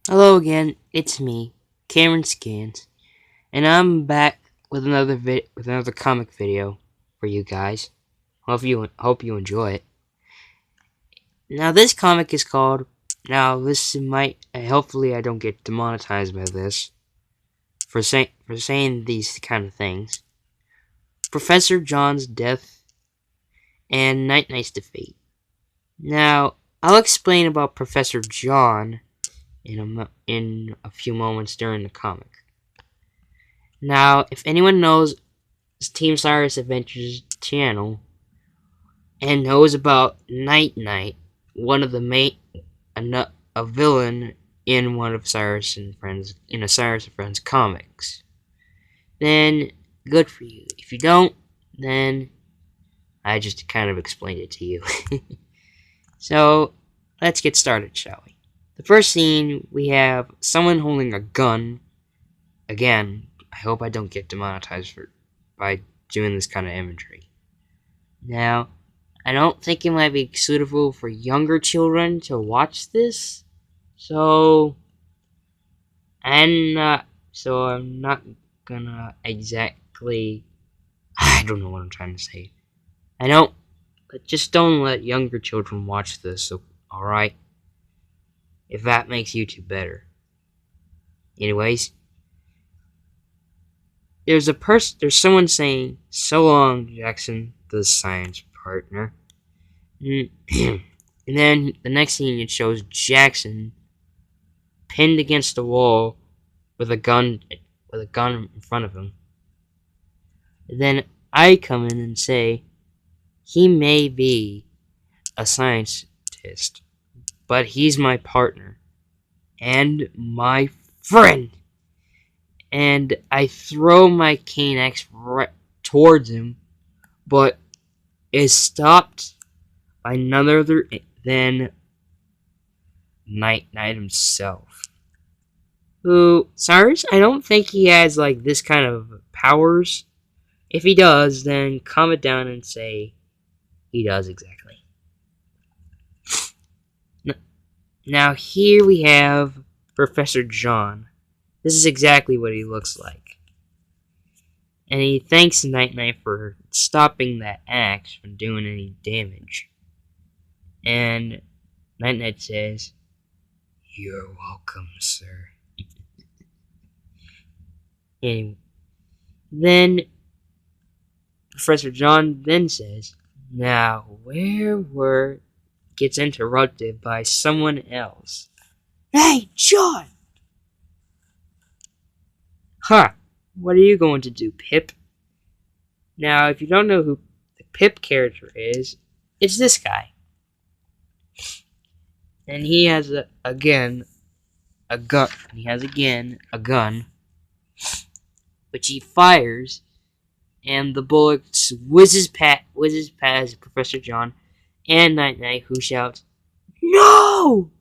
Hello again, it's me, Cameron Scans, and I'm back with another comic video for you guys. Hope you enjoy it. Now this comic is called. Now this might hopefully I don't get demonetized by this for saying these kind of things. Professor John's death and Night Knight's defeat. Now I'll explain about Professor John in a few moments during the comic. Now, if anyone knows Team Cyrus Adventures channel and knows about Night Knight, one of the a villain in one of Cyrus and Friends in a Cyrus and Friends comics, then good for you. If you don't, then I just kind of explained it to you. So let's get started, shall we? The first scene, we have someone holding a gun. Again, I hope I don't get demonetized by doing this kind of imagery. Now, I don't think it might be suitable for younger children to watch this, so I'm not gonna exactly. I don't know what I'm trying to say. Just don't let younger children watch this. So, all right, if that makes YouTube better. Anyways, there's someone saying, "So long, Jackson, the science partner." And then the next scene, it shows Jackson pinned against the wall with a gun in front of him. And then I come in and say, he may be a scientist, but he's my partner and my friend. And I throw my cane axe right towards him, but is stopped by none other than Night himself. Who, Cyrus, I don't think he has like this kind of powers. If he does, then comment down and say he does exactly. Now here we have Professor John. This is exactly what he looks like. And he thanks Night Knight for stopping that axe from doing any damage. And Night Knight says, "You're welcome, sir." Anyway, then Professor John then says, "Now, gets interrupted by someone else. Hey, John! Huh, what are you going to do, Pip?" Now, if you don't know who the Pip character is, it's this guy. And he has a gun. He has again a gun, which he fires, and the bullet whizzes past Professor John and Night Knight, who shouts, "No!"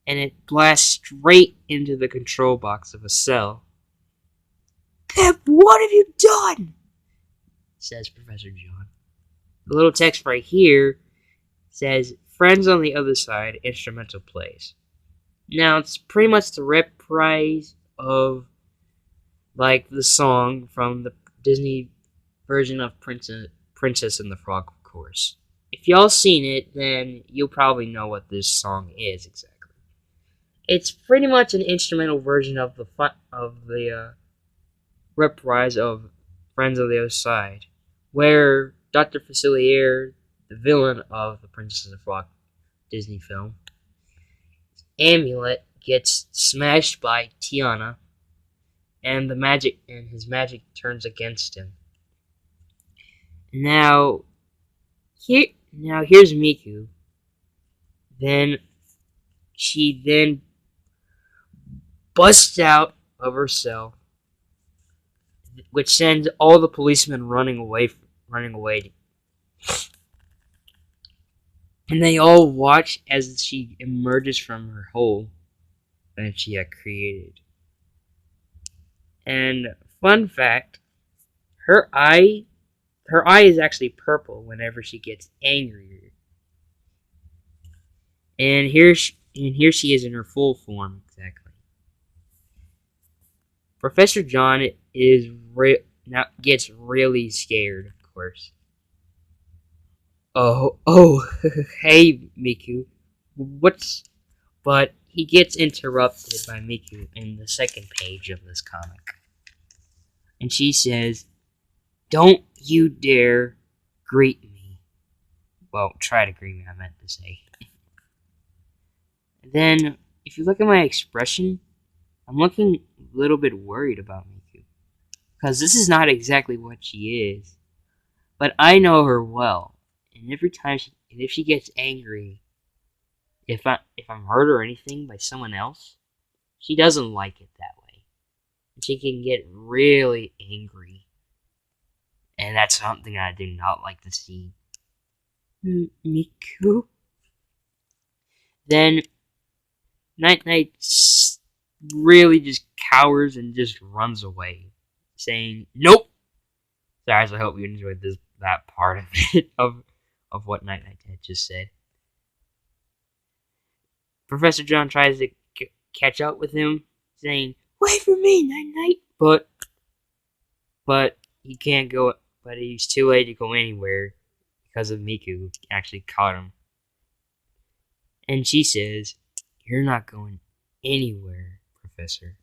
And it blasts straight into the control box of a cell. "Pip, what have you done?" says Professor John. The little text right here says, "Friends on the Other Side, instrumental plays." Now, it's pretty much the reprise of, like, the song from the Disney version of Princess and the Frog, of course. If y'all seen it, then you'll probably know what this song is exactly. It's pretty much an instrumental version of the reprise of Friends on the Other Side, where Dr. Facilier, the villain of the Princess and the Frog Disney film, amulet gets smashed by Tiana, and his magic turns against him. Now here's Miku. She busts out of her cell, which sends all the policemen running away. And they all watch as she emerges from her hole that she had created. And fun fact, her eye is actually purple whenever she gets angry. And And here she is in her full form, exactly. Professor John now gets really scared, of course. Oh, hey, Miku. What's... But he gets interrupted by Miku in the second page of this comic. And she says, "Don't you dare greet me." Well, try to greet me, I meant to say. And then, if you look at my expression, I'm looking a little bit worried about Miku. Because this is not exactly what she is. But I know her well. And if she gets angry, if I'm hurt or anything by someone else, she doesn't like it that way. And she can get really angry. And that's something I do not like to see. Miku? Then Night Night really just cowers and just runs away, saying, "Nope." Cyrus, I hope you enjoyed that part of it of what Night Night had just said. Professor John tries to catch up with him, saying, "Wait for me, Night Night." But he can't go. But he's too late to go anywhere because of Miku, who actually caught him. And she says, "You're not going anywhere, Professor."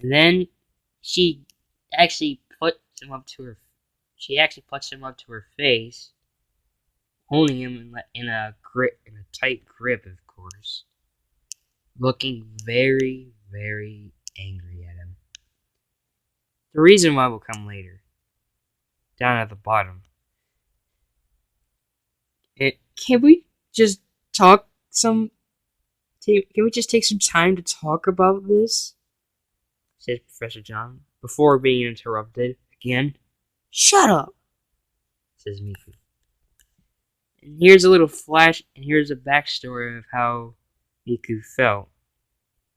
And then she actually puts him up to her face, holding him in a tight grip, of course, looking very, very angry at him. The reason why will come later, down at the bottom. Can we just Can we just take some time to talk about this? Says Professor John, before being interrupted again. "Shut up," says Miku. And here's a little flash, and here's a backstory of how Miku felt.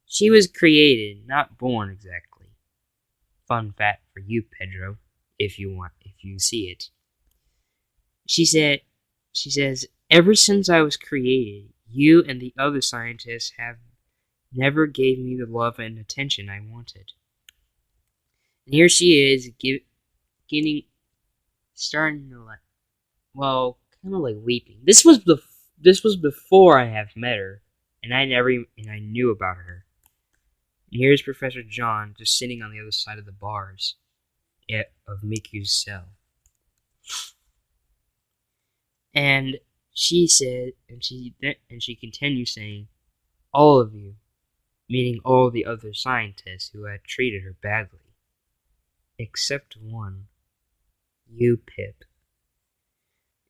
She was created, not born exactly. Fun fact for you, Pedro, if you see it. She says, "Ever since I was created, you and the other scientists have never gave me the love and attention I wanted." And here she is, starting to kind of like weeping. This was before I have met her, and I knew about her. And here's Professor John just sitting on the other side of the bars of Miku's cell. And she said, and she continues saying, "All of you," meaning all the other scientists who had treated her badly, except one, you, Pip.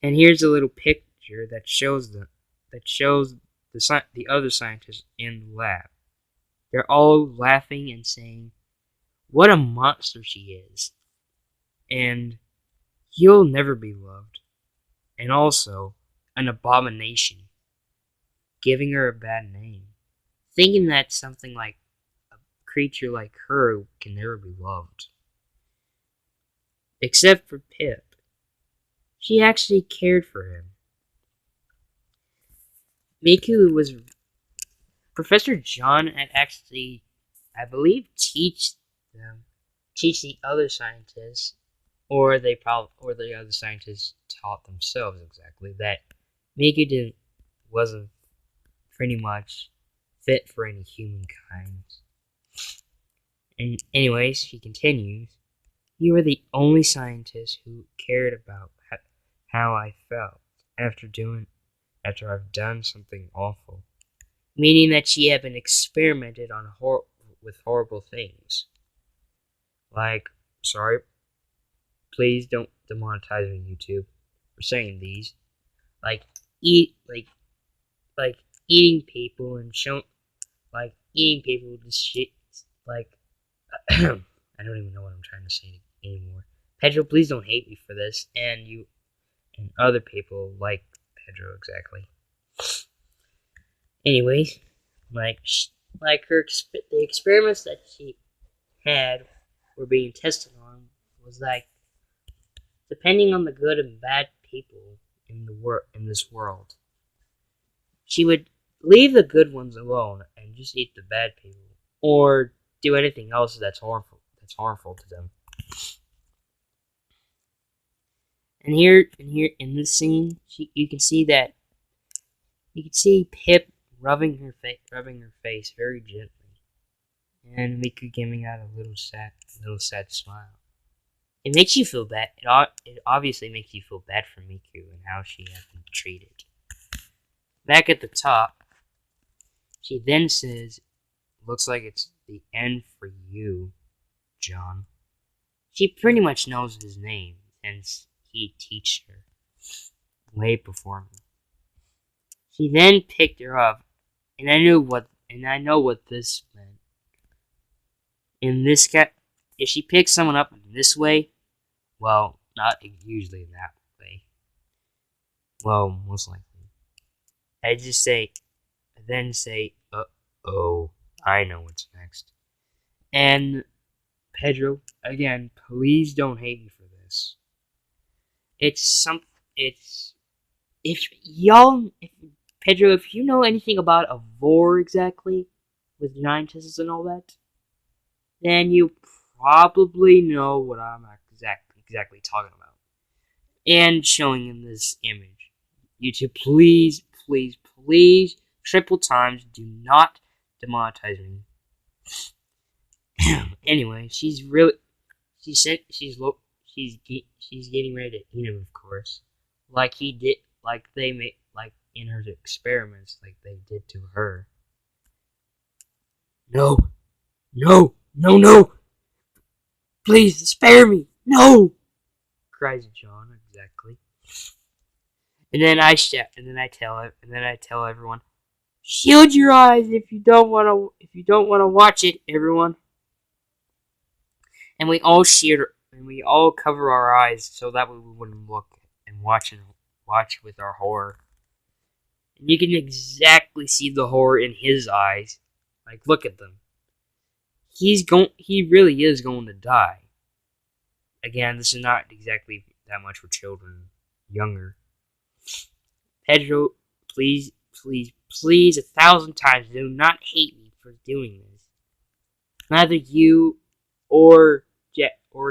And here's a little picture that shows the other scientists in the lab. They're all laughing and saying, "What a monster she is," and "You'll never be loved," and also an abomination, giving her a bad name, thinking that something like a creature like her can never be loved. Except for Pip. She actually cared for him. Miku was... Professor John had actually, I believe, teach the other scientists, or the other scientists taught themselves exactly, that Miku wasn't pretty much fit for any humankind. And anyways, he continues, "You were the only scientist who cared about how I felt after I've done something awful." Meaning that she had been experimented on with horrible things. Like, sorry, please don't demonetize me, YouTube, for saying these. Like eating people and eating people with this shit. Like, I don't even know what I'm trying to say anymore. Pedro, please don't hate me for this, and you and other people like Pedro exactly. Anyways, the experiments that she had were being tested on was like, depending on the good and bad people in this world, she would Leave the good ones alone and just eat the bad people, or do anything else that's harmful. To them. And here, in this scene, you can see Pip rubbing her face very gently, and Miku giving out a little sad smile. It makes you feel bad. It obviously makes you feel bad for Miku and how she has been treated. Back at the top, she then says, "Looks like it's the end for you, John." She pretty much knows his name, since he teach her way before me. She then picked her up, and I know what this meant. If she picks someone up in this way, well, not usually in that way. Well, most likely. I then say, oh, I know what's next. And Pedro, again, please don't hate me for this. It's Pedro, if you know anything about a vor exactly, with giantesses and all that, then you probably know what I'm exactly talking about. And showing in this image. YouTube, please, triple times, do not demonetize me. Anyway, she's getting ready to eat him, of course, like in her experiments, like they did to her. No, please spare me, no, cries John exactly. And then I tell everyone, shield your eyes if you don't want to watch it, everyone. And we all cover our eyes so that we wouldn't look and watch with our horror. And you can exactly see the horror in his eyes. Like, look at them. He really is going to die. Again, this is not exactly that much for children younger. Pedro, please, 1,000 times, do not hate me for doing this. Neither you or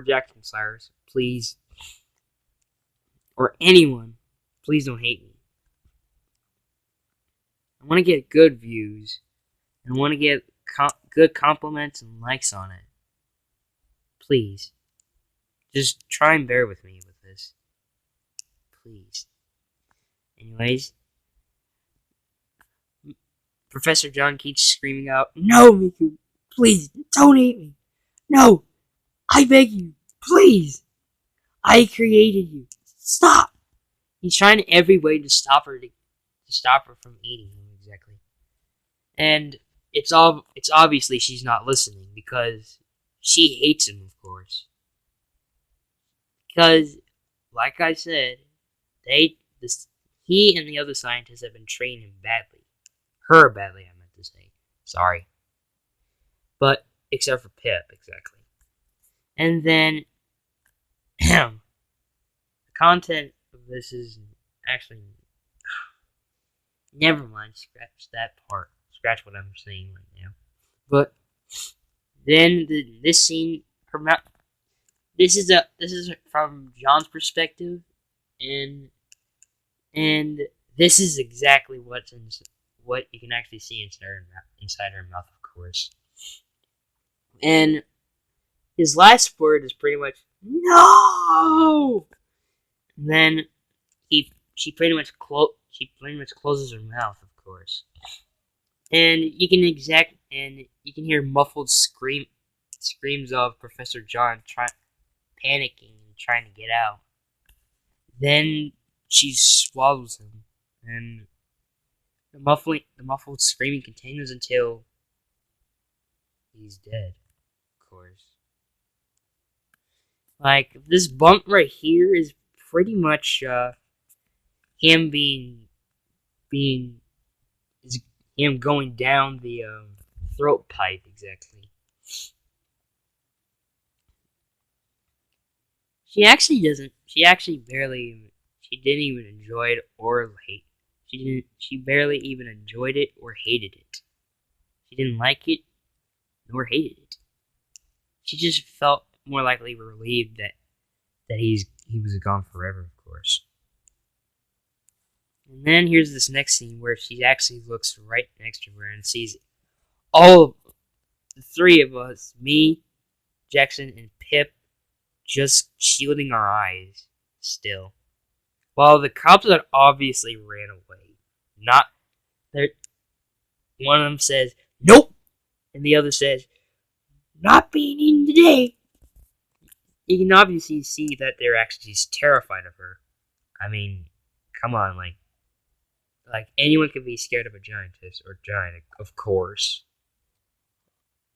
Jackson Cyrus, please, or anyone, please don't hate me. I want to get good views. I want to get good compliments and likes on it. Please. Just try and bear with me with this. Please. Anyways, Professor John keeps screaming out, "No, Miku! Please, don't hate me! No! I beg you! Please! I created you! Stop!" He's trying every way to stop her from eating him, exactly. And it's obviously she's not listening, because she hates him, of course. Because, like I said, he and the other scientists have been training him badly. Her badly, I meant to say. Sorry. But, except for Pip, exactly. And then, the content of this is actually, never mind, scratch that part. Scratch what I'm saying right now. But, then, this scene, this is from John's perspective, and this is exactly what you can actually see inside her mouth, of course. And his last word is pretty much no. And then she pretty much closes her mouth, of course. And you can hear muffled screams of Professor John panicking and trying to get out. Then she swallows him, and the muffled screaming continues until he's dead, of course. Like, this bump right here is pretty much him him going down the throat pipe, exactly. She didn't even enjoy it or She barely even enjoyed it or hated it. She didn't like it nor hated it. She just felt more likely relieved that he was gone forever, of course. And then here's this next scene where she actually looks right next to her and sees all of the three of us, me, Jackson, and Pip, just shielding our eyes still. While the cops had obviously ran away. Not there. One of them says, "Nope," and the other says, "Not being eaten today." You can obviously see that they're actually just terrified of her. I mean, come on, like anyone can be scared of a giantess or giant, of course.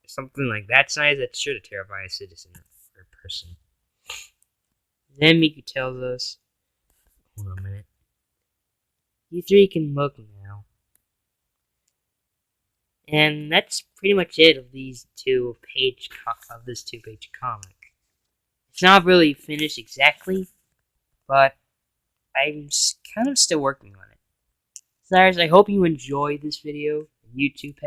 Something like that size, that's sure to terrify a citizen or person. Then Miku tells us, hold on a minute. You three can look now. And that's pretty much it of this two-page comic. It's not really finished exactly, but I'm kind of still working on it. Cyrus, I hope you enjoyed this video. You too, Pedro.